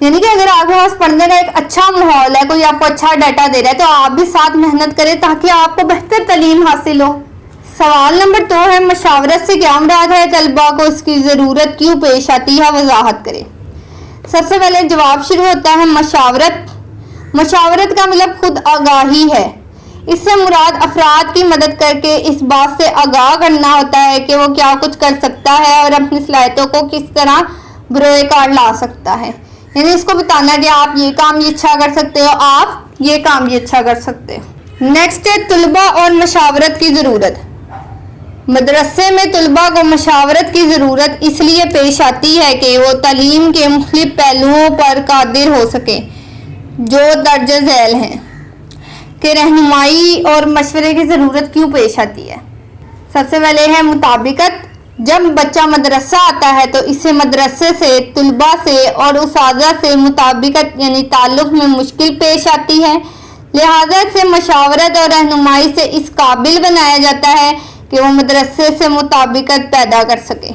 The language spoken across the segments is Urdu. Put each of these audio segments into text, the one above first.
یعنی کہ اگر آپ کے پاس پڑھنے کا ایک اچھا ماحول ہے، کوئی آپ کو اچھا ڈیٹا دے رہا ہے، تو آپ بھی ساتھ محنت کریں تاکہ آپ کو بہتر تعلیم حاصل ہو۔ سوال نمبر 2 ہے، مشاورت سے کیا مراد ہے؟ طلباء کو اس کی ضرورت کیوں پیش آتی ہے، وضاحت کریں۔ سب سے پہلے جواب شروع ہوتا ہے مشاورت کا مطلب خود آگاہی ہے۔ اس سے مراد افراد کی مدد کر کے اس بات سے آگاہ کرنا ہوتا ہے کہ وہ کیا کچھ کر سکتا ہے اور اپنی صلاحیتوں کو کس طرح بروئے کار لا سکتا ہے۔ یعنی اس کو بتانا کہ آپ یہ کام یہ اچھا کر سکتے ہو، آپ یہ کام یہ اچھا کر سکتے ہو۔ نیکسٹ ہے طلباء اور مشاورت کی ضرورت۔ مدرسے میں طلباء کو مشاورت کی ضرورت اس لیے پیش آتی ہے کہ وہ تعلیم کے مختلف پہلوؤں پر قادر ہو سکیں جو درج ذیل ہیں۔ کہ رہنمائی اور مشورے کی ضرورت کیوں پیش آتی ہے؟ سب سے پہلے ہے مطابقت۔ جب بچہ مدرسہ آتا ہے تو اسے مدرسے سے، طلباء سے اور اساتذہ سے مطابقت یعنی تعلق میں مشکل پیش آتی ہے، لہذا اسے مشاورت اور رہنمائی سے اس قابل بنایا جاتا ہے کہ وہ مدرسے سے مطابقت پیدا کر سکے۔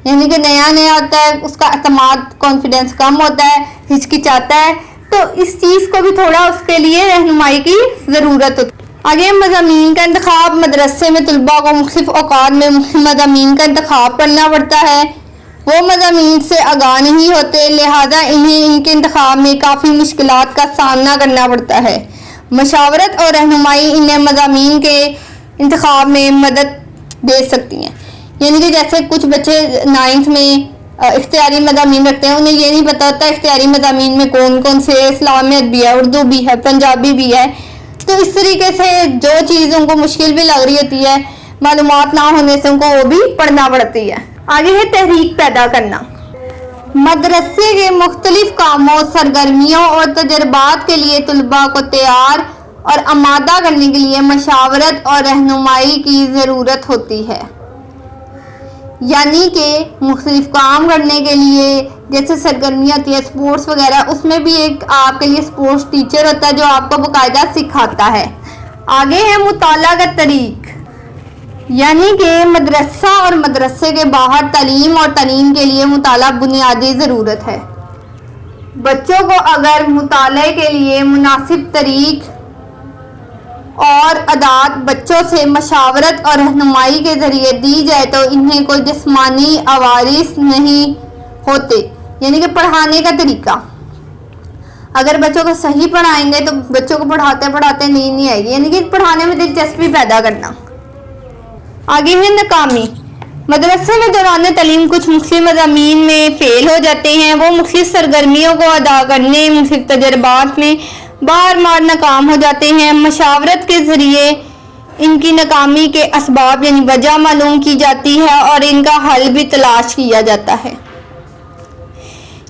یعنی کہ نیا ہوتا ہے، اس کا اعتماد کانفیڈنس کم ہوتا ہے، ہچکچاتا ہے، تو اس چیز کو بھی تھوڑا اس کے لیے رہنمائی کی ضرورت ہوتی ہے۔ آگے مضامین کا انتخاب۔ مدرسے میں طلباء کو مختلف اوقات میں مضامین کا انتخاب کرنا پڑتا ہے۔ وہ مضامین سے آگاہ نہیں ہوتے، لہذا انہیں ان کے انتخاب میں کافی مشکلات کا سامنا کرنا پڑتا ہے۔ مشاورت اور رہنمائی انہیں مضامین کے انتخاب میں مدد دے سکتی ہیں۔ یعنی کہ جیسے کچھ بچے 9th میں اختیاری مضامین رکھتے ہیں، انہیں یہ نہیں پتا ہوتا اختیاری مضامین میں کون کون سے، اسلامیت بھی ہے، اردو بھی ہے، پنجابی بھی ہے، تو اس طریقے سے جو چیز ان کو مشکل بھی لگ رہی ہوتی ہے، معلومات نہ ہونے سے ان کو وہ بھی پڑھنا پڑتی ہے۔ آگے ہے تحریک پیدا کرنا۔ مدرسے کے مختلف کاموں، سرگرمیوں اور تجربات کے لیے طلباء کو تیار اور آمادہ کرنے کے لیے مشاورت اور رہنمائی کی ضرورت ہوتی ہے۔ یعنی کہ مختلف کام کرنے کے لیے جیسے سرگرمیاں ہوتی ہے، سپورٹس وغیرہ، اس میں بھی ایک آپ کے لیے سپورٹس ٹیچر ہوتا ہے جو آپ کو باقاعدہ سکھاتا ہے۔ آگے ہے مطالعہ کا طریق۔ یعنی کہ مدرسہ اور مدرسے کے باہر تعلیم اور تعلیم کے لیے مطالعہ بنیادی ضرورت ہے۔ بچوں کو اگر مطالعے کے لیے مناسب طریق اور عادات بچوں سے مشاورت اور رہنمائی کے ذریعے دی جائے تو انہیں کوئی جسمانی عوارض نہیں ہوتے۔ یعنی کہ پڑھانے کا طریقہ، اگر بچوں کو صحیح پڑھائیں گے تو بچوں کو پڑھاتے پڑھاتے نیند نہیں آئے گی، یعنی کہ پڑھانے میں دلچسپی پیدا کرنا۔ آگے ہے ناکامی۔ مدرسے میں دوران تعلیم کچھ مختلف مضامین میں فیل ہو جاتے ہیں، وہ مختلف سرگرمیوں کو ادا کرنے، مختلف تجربات میں بار بار ناکام ہو جاتے ہیں۔ مشاورت کے ذریعے ان کی ناکامی کے اسباب یعنی وجہ معلوم کی جاتی ہے اور ان کا حل بھی تلاش کیا جاتا ہے۔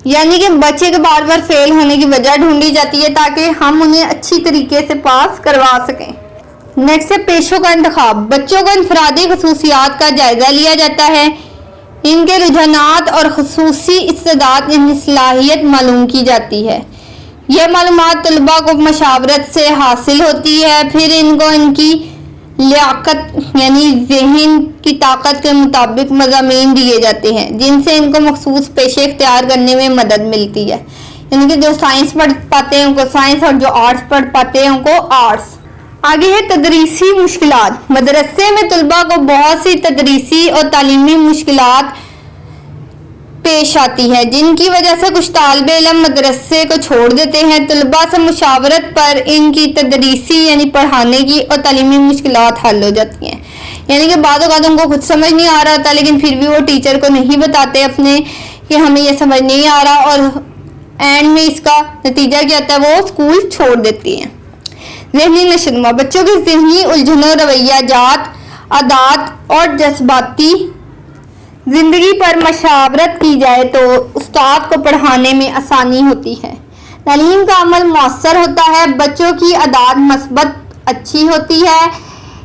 یعنی کہ بچے کے بار بار فیل ہونے کی وجہ ڈھونڈی جاتی ہے تاکہ ہم انہیں اچھی طریقے سے پاس کروا سکیں۔ نیکسٹ ہے پیشوں کا انتخاب۔ بچوں کو انفرادی خصوصیات کا جائزہ لیا جاتا ہے، ان کے رجحانات اور خصوصی استعداد یعنی صلاحیت معلوم کی جاتی ہے۔ یہ معلومات طلباء کو مشاورت سے حاصل ہوتی ہے، پھر ان کو ان کی لیاقت یعنی ذہن کی طاقت کے مطابق مضامین دیے جاتے ہیں جن سے ان کو مخصوص پیشے اختیار کرنے میں مدد ملتی ہے۔ یعنی کہ جو سائنس پڑھ پاتے ہیں ان کو سائنس اور جو آرٹس پڑھ پاتے ہیں ان کو آرٹس۔ آگے ہے تدریسی مشکلات۔ مدرسے میں طلباء کو بہت سی تدریسی اور تعلیمی مشکلات پیش آتی ہے جن کی وجہ سے کچھ طالب علم مدرسے کو چھوڑ دیتے ہیں۔ طلباء سے مشاورت پر ان کی تدریسی یعنی پڑھانے کی اور تعلیمی مشکلات حل ہو جاتی ہیں۔ یعنی کہ بعض اوقات ان کو خود سمجھ نہیں آ رہا ہوتا لیکن پھر بھی وہ ٹیچر کو نہیں بتاتے اپنے کہ ہمیں یہ سمجھ نہیں آ رہا، اور اینڈ میں اس کا نتیجہ کیا ہوتا ہے، وہ اسکول چھوڑ دیتی ہیں۔ ذہنی نشوونما۔ بچوں کی ذہنی الجھنوں، رویہ جات، عادات اور جذباتی زندگی پر مشاورت کی جائے تو استاد کو پڑھانے میں آسانی ہوتی ہے، تعلیم کا عمل مؤثر ہوتا ہے، بچوں کی عادات مثبت اچھی ہوتی ہے،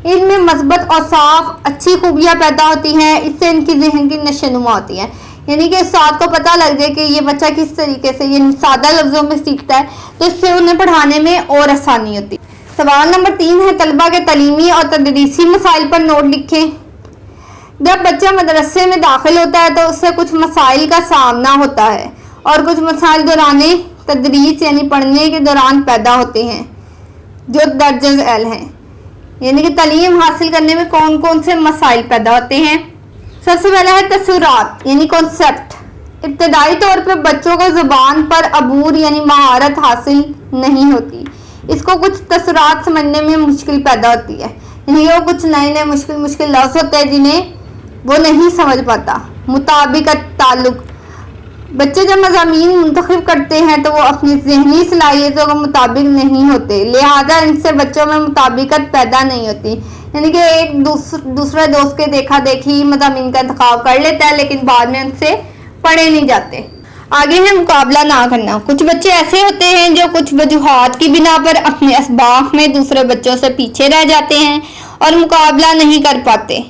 ان میں مثبت اور صاف اچھی خوبیاں پیدا ہوتی ہیں، اس سے ان کی ذہن کی نشوونما ہوتی ہے۔ یعنی کہ استاد کو پتہ لگ جائے کہ یہ بچہ کس طریقے سے یعنی سادہ لفظوں میں سیکھتا ہے تو اس سے انہیں پڑھانے میں اور آسانی ہوتی ہے۔ سوال نمبر 3 ہے، طلباء کے تعلیمی اور تدریسی مسائل پر نوٹ لکھیں۔ جب بچہ مدرسے میں داخل ہوتا ہے تو اس سے کچھ مسائل کا سامنا ہوتا ہے اور کچھ مسائل دوران تدریس یعنی پڑھنے کے دوران پیدا ہوتے ہیں جو درج ذیل ہیں۔ یعنی کہ تعلیم حاصل کرنے میں کون کون سے مسائل پیدا ہوتے ہیں۔ سب سے پہلا ہے تصورات یعنی کانسیپٹ۔ ابتدائی طور پہ بچوں کو زبان پر عبور یعنی مہارت حاصل نہیں ہوتی، اس کو کچھ تصورات سمجھنے میں مشکل پیدا ہوتی ہے، یعنی وہ کچھ نئے مشکل لفظ ہوتے ہیں جنہیں وہ نہیں سمجھ پاتا۔ مطابقت تعلق، بچے جب مضامین منتخب کرتے ہیں تو وہ اپنی ذہنی صلاحیتوں کے مطابق نہیں ہوتے، لہذا ان سے بچوں میں مطابقت پیدا نہیں ہوتی، یعنی کہ ایک دوسرے دوست کے دیکھا دیکھی مضامین کا انتخاب کر لیتا ہے لیکن بعد میں ان سے پڑھے نہیں جاتے۔ آگے ہے مقابلہ نہ کرنا۔ کچھ بچے ایسے ہوتے ہیں جو کچھ وجوہات کی بنا پر اپنے اسباق میں دوسرے بچوں سے پیچھے رہ جاتے ہیں اور مقابلہ نہیں کر پاتے،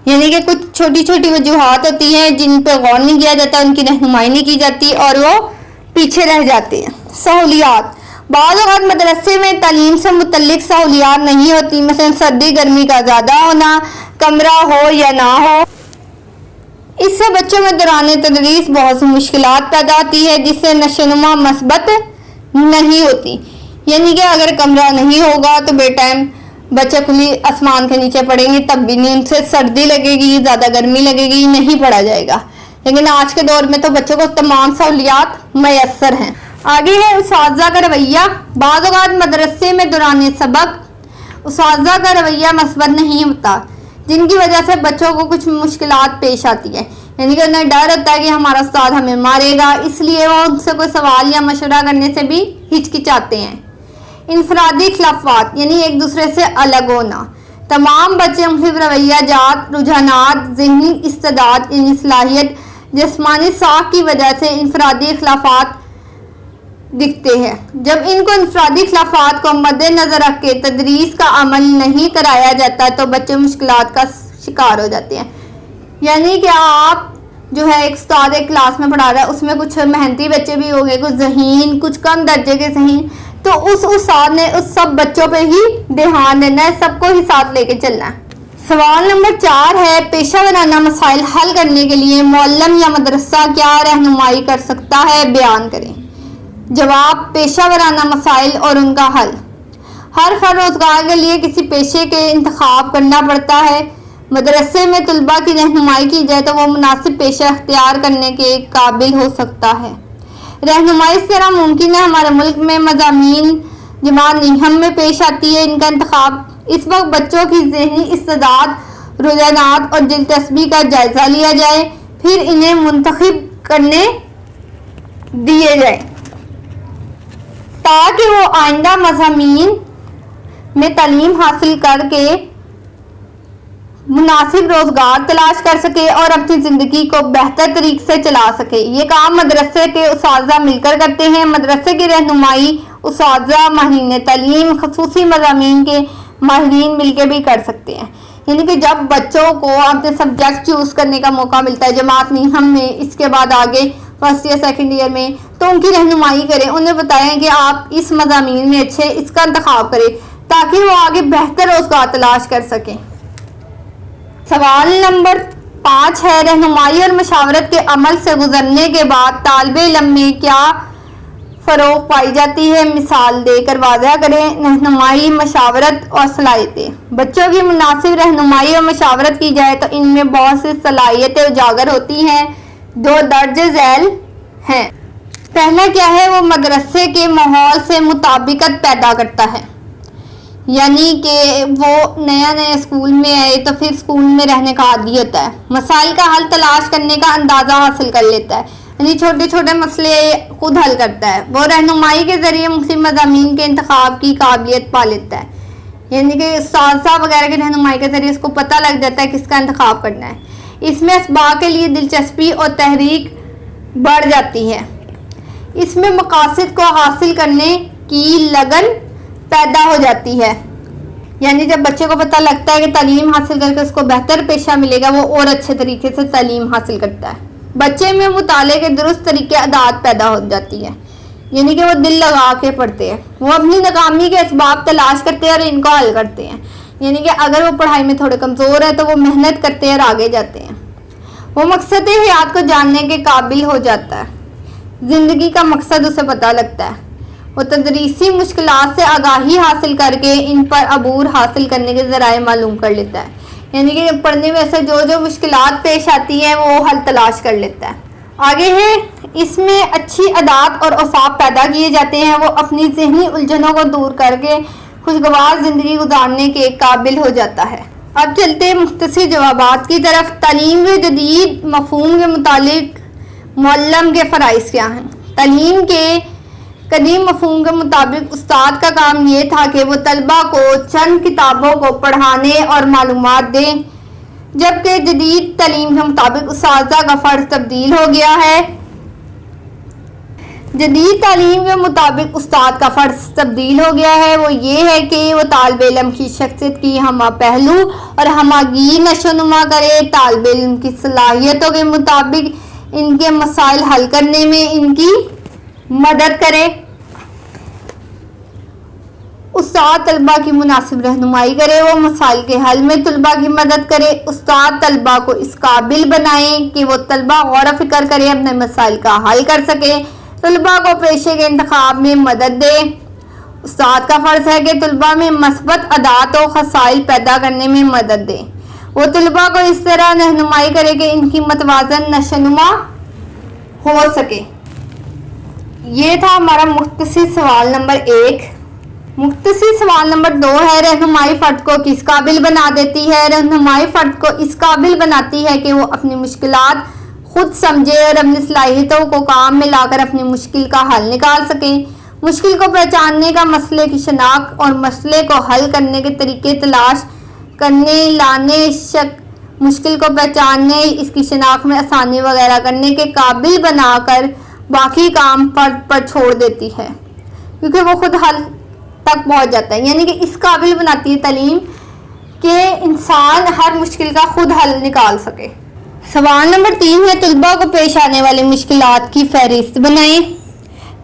یعنی کہ کچھ چھوٹی چھوٹی وجوہات ہوتی ہیں جن پہ غور نہیں کیا جاتا، ان کی رہنمائی نہیں کی جاتی اور وہ پیچھے رہ جاتے ہیں۔ سہولیات، بعض اوقات مدرسے میں تعلیم سے متعلق سہولیات نہیں ہوتی، مثلا سردی گرمی کا زیادہ ہونا، کمرہ ہو یا نہ ہو، اس سے بچوں میں دوران تدریس بہت سی مشکلات پیدا ہوتی ہے جس سے نشوونما مثبت نہیں ہوتی، یعنی کہ اگر کمرہ نہیں ہوگا تو بے ٹائم بچے کھلی آسمان کے نیچے پڑھیں گے تب بھی نہیں، ان سے سردی لگے گی، زیادہ گرمی لگے گی، نہیں پڑھا جائے گا۔ لیکن آج کے دور میں تو بچوں کو تمام سہولیات میسر ہیں۔ آگے ہے اساتذہ کا رویہ۔ بعض اوقات مدرسے میں دوران سبق اساتذہ کا رویہ مثبت نہیں ہوتا، جن کی وجہ سے بچوں کو کچھ مشکلات پیش آتی ہے، یعنی کہ انہیں ڈر ہوتا ہے کہ ہمارا استاد ہمیں مارے گا، اس لیے وہ ان سے کوئی سوال یا مشورہ کرنے سے بھی ہچکچاتے ہیں۔ انفرادی اختلافات یعنی ایک دوسرے سے الگ ہونا، تمام بچے مختلف رویہ جات، رجحانات، ذہنی استعداد یعنی صلاحیت، جسمانی ساخت کی وجہ سے انفرادی اختلافات دکھتے ہیں۔ جب ان کو انفرادی اختلافات کو مد نظر رکھ کے تدریس کا عمل نہیں کرایا جاتا تو بچے مشکلات کا شکار ہو جاتے ہیں۔ یعنی کہ آپ جو ہے ایک استاد ایک کلاس میں پڑھا رہا ہے، اس میں کچھ محنتی بچے بھی ہوں گے، کچھ ذہین، کچھ کم درجے کے ذہین، تو اس استاد نے اس سب بچوں پہ ہی دھیان دینا ہے، سب کو ہی ساتھ لے کے چلنا ہے۔ سوال نمبر 4 ہے پیشہ ورانہ مسائل حل کرنے کے لیے معلم یا مدرسہ کیا رہنمائی کر سکتا ہے، بیان کریں۔ جواب، پیشہ ورانہ مسائل اور ان کا حل۔ ہر فرد روزگار کے لیے کسی پیشے کے انتخاب کرنا پڑتا ہے۔ مدرسے میں طلباء کی رہنمائی کی جائے تو وہ مناسب پیشہ اختیار کرنے کے قابل ہو سکتا ہے۔ رہنمائی اس طرح ممکن ہے، ہمارے ملک میں مضامین جماعت نیہم میں پیش آتی ہے، ان کا انتخاب اس وقت بچوں کی ذہنی استعداد، رجحانات اور دلچسپی کا جائزہ لیا جائے، پھر انہیں منتخب کرنے دیے جائیں تاکہ وہ آئندہ مضامین میں تعلیم حاصل کر کے مناسب روزگار تلاش کر سکے اور اپنی زندگی کو بہتر طریقے سے چلا سکے۔ یہ کام مدرسے کے اساتذہ مل کر کرتے ہیں۔ مدرسے کی رہنمائی اساتذہ، ماہرین تعلیم، خصوصی مضامین کے ماہرین مل کے بھی کر سکتے ہیں۔ یعنی کہ جب بچوں کو اپنے سبجیکٹ چوز کرنے کا موقع ملتا ہے جماعت نیہم میں، اس کے بعد آگے فرسٹ ایئر سیکنڈ ایئر میں، تو ان کی رہنمائی کریں، انہیں بتائیں کہ آپ اس مضامین میں اچھے اس کا انتخاب کریں تاکہ وہ آگے بہتر روزگار تلاش کر سکیں۔ سوال نمبر 5 ہے رہنمائی اور مشاورت کے عمل سے گزرنے کے بعد طالب علم میں کیا فروغ پائی جاتی ہے، مثال دے کر واضح کریں۔ رہنمائی، مشاورت اور صلاحیتیں۔ بچوں کی مناسب رہنمائی اور مشاورت کی جائے تو ان میں بہت سی صلاحیتیں اجاگر ہوتی ہیں جو درج ذیل ہیں۔ پہلا کیا ہے، وہ مدرسے کے ماحول سے مطابقت پیدا کرتا ہے، یعنی کہ وہ نیا اسکول میں آئے تو پھر اسکول میں رہنے کا عادی ہوتا ہے، مسائل کا حل تلاش کرنے کا اندازہ حاصل کر لیتا ہے، یعنی چھوٹے چھوٹے مسئلے خود حل کرتا ہے، وہ رہنمائی کے ذریعے مختلف مضامین کے انتخاب کی قابلیت پا لیتا ہے، یعنی کہ اساتذہ وغیرہ کی رہنمائی کے ذریعے اس کو پتہ لگ جاتا ہے کس کا انتخاب کرنا ہے۔ اس میں اسباق کے لیے دلچسپی اور تحریک بڑھ جاتی ہے، اس میں مقاصد کو حاصل کرنے کی لگن پیدا ہو جاتی ہے، یعنی جب بچے کو پتہ لگتا ہے کہ تعلیم حاصل کر کے اس کو بہتر پیشہ ملے گا، وہ اور اچھے طریقے سے تعلیم حاصل کرتا ہے۔ بچے میں مطالعے کے درست طریقے عادات پیدا ہو جاتی ہے، یعنی کہ وہ دل لگا کے پڑھتے ہیں، وہ اپنی ناکامی کے اسباب تلاش کرتے ہیں اور ان کو حل کرتے ہیں، یعنی کہ اگر وہ پڑھائی میں تھوڑے کمزور ہے تو وہ محنت کرتے ہیں اور آگے جاتے ہیں، وہ مقصد حیات کو جاننے کے قابل ہو جاتا ہے۔ زندگی کا مقصد اسے پتہ لگتا ہے. وہ تدریسی مشکلات سے آگاہی حاصل کر کے ان پر عبور حاصل کرنے کے ذرائع معلوم کر لیتا ہے. یعنی کہ پڑھنے میں سے جو مشکلات پیش آتی ہیں وہ حل تلاش کر لیتا ہے. آگے ہے اس میں اچھی عادات اور اوصاف پیدا کیے جاتے ہیں. وہ اپنی ذہنی الجھنوں کو دور کر کے خوشگوار زندگی گزارنے کے قابل ہو جاتا ہے. اب چلتے ہیں مختصر جوابات کی طرف. تعلیم کے جدید مفہوم کے متعلق معلم کے فرائض کیا ہیں؟ تعلیم کے قدیم مفہوم کے مطابق استاد کا کام یہ تھا کہ وہ طلبہ کو چند کتابوں کو پڑھانے اور معلومات دیں، جبکہ جدید تعلیم کے مطابق اساتذہ کا فرض تبدیل ہو گیا ہے. جدید تعلیم کے مطابق استاد کا فرض تبدیل ہو گیا ہے. وہ یہ ہے کہ وہ طالب علم کی شخصیت کی ہمہ پہلو اور ہمگیر نشو نما کرے، طالب علم کی صلاحیتوں کے مطابق ان کے مسائل حل کرنے میں ان کی مدد کرے. استاد طلبہ کی مناسب رہنمائی کرے، وہ مسائل کے حل میں طلبہ کی مدد کرے. استاد طلبہ کو اس قابل بنائیں کہ وہ طلبہ غور و فکر کرے، اپنے مسائل کا حل کر سکے، طلبہ کو پیشے کے انتخاب میں مدد دے. استاد کا فرض ہے کہ طلبہ میں مثبت عادات و خصائل پیدا کرنے میں مدد دے. وہ طلبہ کو اس طرح رہنمائی کرے کہ ان کی متوازن نشوونما ہو سکے. یہ تھا ہمارا مختصر سوال نمبر 1. مختصر سوال نمبر 2 ہے رہنمائی فرد کو کس قابل بنا دیتی ہے؟ رہنمائی فرد کو اس قابل بناتی ہے کہ وہ اپنی مشکلات خود سمجھے اور اپنی صلاحیتوں کو کام میں لا کر اپنی مشکل کا حل نکال سکے. مشکل کو پہچاننے کا، مسئلے کی شناخت اور مسئلے کو حل کرنے کے طریقے تلاش کرنے، مشکل کو پہچاننے، اس کی شناخت میں آسانی وغیرہ کرنے کے قابل بنا کر باقی کام فرد پر چھوڑ دیتی ہے، کیونکہ وہ خود حل تک پہنچ جاتا ہے. یعنی کہ اس قابل بناتی ہے تعلیم کہ انسان ہر مشکل کا خود حل نکال سکے. سوال نمبر 3 ہے طلباء کو پیش آنے والی مشکلات کی فہرست بنائیں.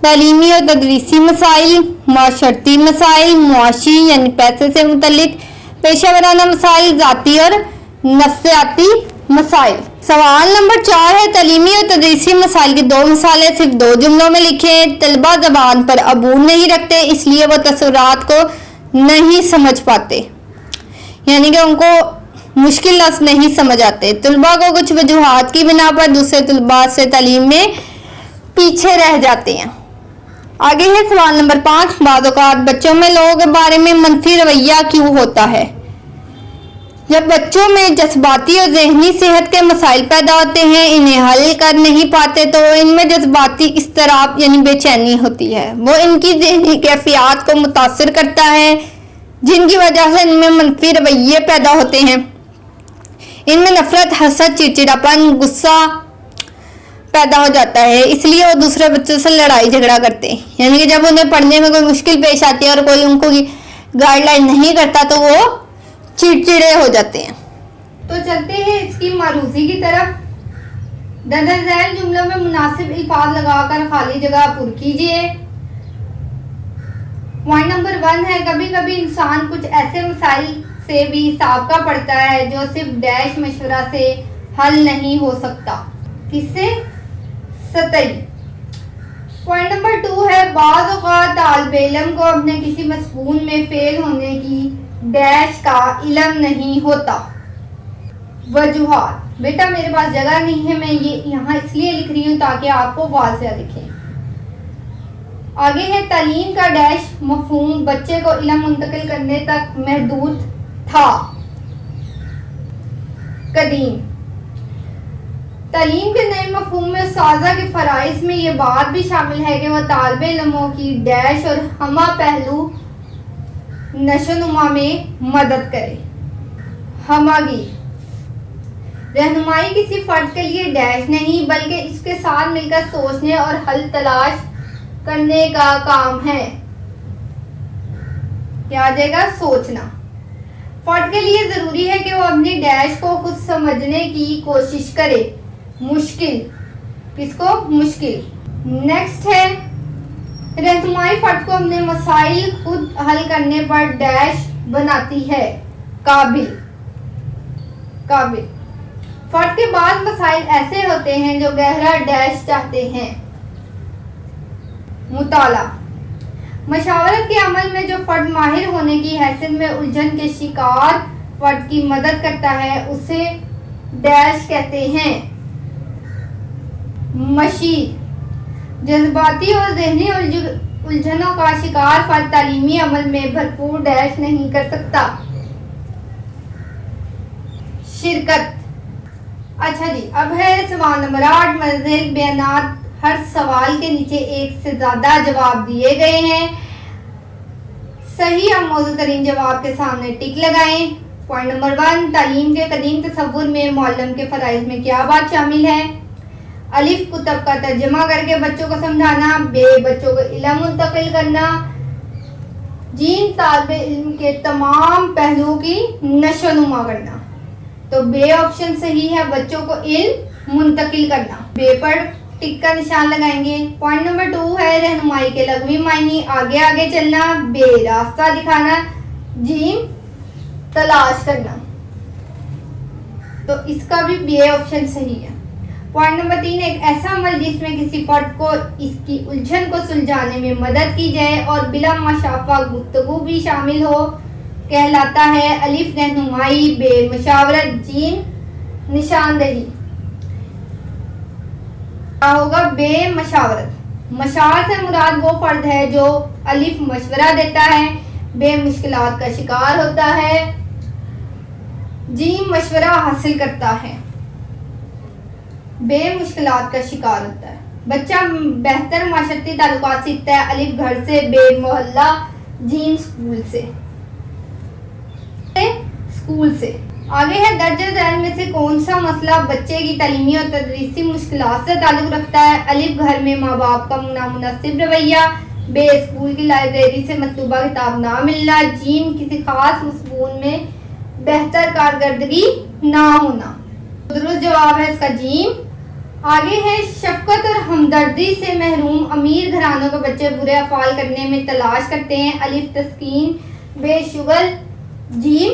تعلیمی اور تدریسی مسائل، معاشرتی مسائل، معاشی یعنی پیسے سے متعلق، پیشہ ورانہ مسائل، ذاتی اور نفسیاتی مسائل. سوال نمبر 4 ہے تعلیمی اور تدریسی مسائل کی 2 مثالیں صرف 2 جملوں میں لکھیں. طلباء زبان پر عبور نہیں رکھتے، اس لیے وہ تصورات کو نہیں سمجھ پاتے، یعنی کہ ان کو مشکل لفظ نہیں سمجھ آتے. طلباء کو کچھ وجوہات کی بنا پر دوسرے طلباء سے تعلیم میں پیچھے رہ جاتے ہیں. آگے ہے سوال نمبر 5. بعض اوقات بچوں میں لوگوں کے بارے میں منفی رویہ کیوں ہوتا ہے؟ جب بچوں میں جذباتی اور ذہنی صحت کے مسائل پیدا ہوتے ہیں، انہیں حل کر نہیں پاتے تو ان میں جذباتی اضطراب یعنی بے چینی ہوتی ہے. وہ ان کی ذہنی کیفیات کو متاثر کرتا ہے، جن کی وجہ سے ان میں منفی رویے پیدا ہوتے ہیں. ان میں نفرت، حسد، چڑچڑاپن، غصہ پیدا ہو جاتا ہے. اس لیے وہ دوسرے بچوں سے لڑائی جھگڑا کرتے ہیں. یعنی کہ جب انہیں پڑھنے میں کوئی مشکل پیش آتی ہے اور کوئی ان کو گائیڈ لائن نہیں کرتا تو وہ چڑچڑے ہو جاتے ہیں. تو چلتے ہیں اس کی معروضی کی طرف. درج ذیل جملوں میں مناسب الفاظ لگا کر خالی جگہ پر کیجیے. پوائنٹ نمبر 1 ہے کبھی کبھی انسان کچھ ایسے مسائل سے بھی سابقہ پڑتا ہے جو صرف ڈیش مشورہ سے حل نہیں ہو سکتا. کس سے؟ سطحی. پوائنٹ نمبر 2 ہے بعض اوقات طالب علم کو اپنے کسی مضمون میں فیل ہونے کی ڈیش کا علم نہیں ہوتا. وجوہات. بیٹا میرے پاس جگہ نہیں ہے، میں یہ یہاں اس لیے لکھ رہی ہوں تاکہ آپ کو واضح دکھے. آگے ہے تعلیم کا ڈیش مفہوم بچے کو علم منتقل کرنے تک محدود تھا. قدیم. تعلیم کے نئے مفہوم میں اساتذہ کے فرائض میں یہ بات بھی شامل ہے کہ وہ طالب علموں کی ڈیش اور ہمہ پہلو نشوونما میں مدد کرے. ہمگیر. رہنمائی کسی فرد کے لیے ڈیش نہیں بلکہ اس کے ساتھ مل کر سوچنے اور حل تلاش کرنے کا کام ہے. کیا آ جائے گا؟ سوچنا. فرد کے لیے ضروری ہے کہ وہ اپنی ڈیش کو خود سمجھنے کی کوشش کرے. مشکل. کس کو؟ مشکل. نیکسٹ ہے رہنمائی فرد کو اپنے مسائل خود حل کرنے پر ڈیش بناتی ہے. قابل. قابل. فرد کے بعض مسائل ایسے ہوتے ہیں جو گہرا ڈیش چاہتے ہیں. مطالعہ. مشاورت کے عمل میں جو فرد ماہر ہونے کی حیثیت میں الجھن کے شکار فرد کی مدد کرتا ہے اسے ڈیش کہتے ہیں. مشیر. جذباتی اور ذہنی الجھنوں کا شکار فرد تعلیمی عمل میں بھرپور ڈیش نہیں کر سکتا. شرکت. اچھا جی، اب ہے سوال نمبر 8. مذہب بیانات. ہر سوال کے نیچے ایک سے زیادہ جواب دیے گئے ہیں. صحیح اور موزوں ترین جواب کے سامنے ٹک لگائیں. Point number 1. تعلیم کے قدیم تصور میں معلم کے فرائض میں کیا بات شامل ہے؟ الف کتب کا ترجمہ کر کے بچوں کو سمجھانا. ب بچوں کو علم منتقل کرنا. جیم طالب علم کے تمام پہلوؤں کی نشو و نما کرنا. تو بے آپشن صحیح ہے، بچوں کو علم منتقل کرنا. بے پر ٹک کا نشان لگائیں گے. پوائنٹ نمبر 2 ہے رہنمائی کے لغوی معنی. آگے آگے چلنا. بے راستہ دکھانا. جیم تلاش کرنا. تو اس کا بھی بے آپشن صحیح ہے. Point number 3. ایک ایسا عمل جس میں کسی فرد کو اس کی الجھن کو سلجھانے میں مدد کی جائے اور بلا مشافہ گفتگو بھی شامل ہو کہلاتا ہے. الف رہنمائی. بے مشاورت. جیم نشاندہی. کیا ہوگا؟ بے مشاورت. مشاور سے مراد وہ فرد ہے جو الف مشورہ دیتا ہے. بے مشکلات کا شکار ہوتا ہے. جیم مشورہ حاصل کرتا ہے. بے مشکلات کا شکار ہوتا ہے. بچہ بہتر معاشرتی تعلقات سیکھتا ہے. الف گھر سے. بے محلہ. جیم اسکول سے. اسکول سے. آگے ہے درجہ ذیل میں سے کون سا مسئلہ بچے کی تعلیمی اور تدریسی مشکلات سے تعلق رکھتا ہے؟ الف گھر میں ماں باپ کا نامناسب رویہ. بے اسکول کی لائبریری سے مطلوبہ کتاب نہ ملنا. جیم کسی خاص مضمون میں بہتر کارکردگی نہ ہونا. درست جواب ہے اس کا جیم. آگے ہے شفقت اور ہمدردی سے محروم امیر گھرانوں کے بچے برے افعال کرنے میں تلاش کرتے ہیں. الف تسکین. بے شغل. جیم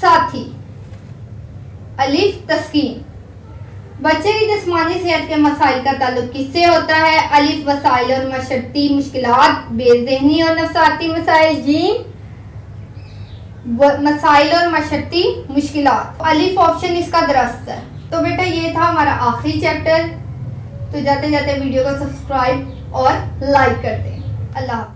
ساتھی. الف تسکین. بچے کی جسمانی صحت کے مسائل کا تعلق کس سے ہوتا ہے؟ الف وسائل اور معاشرتی مشکلات. بے ذہنی اور نفسیاتی مسائل. جیم مسائل اور معاشرتی مشکلات. الف آپشن اس کا درست ہے. تو بیٹا یہ تھا ہمارا آخری چیپٹر. تو جاتے جاتے ویڈیو کو سبسکرائب اور لائک کر دیں. اللہ حافظ.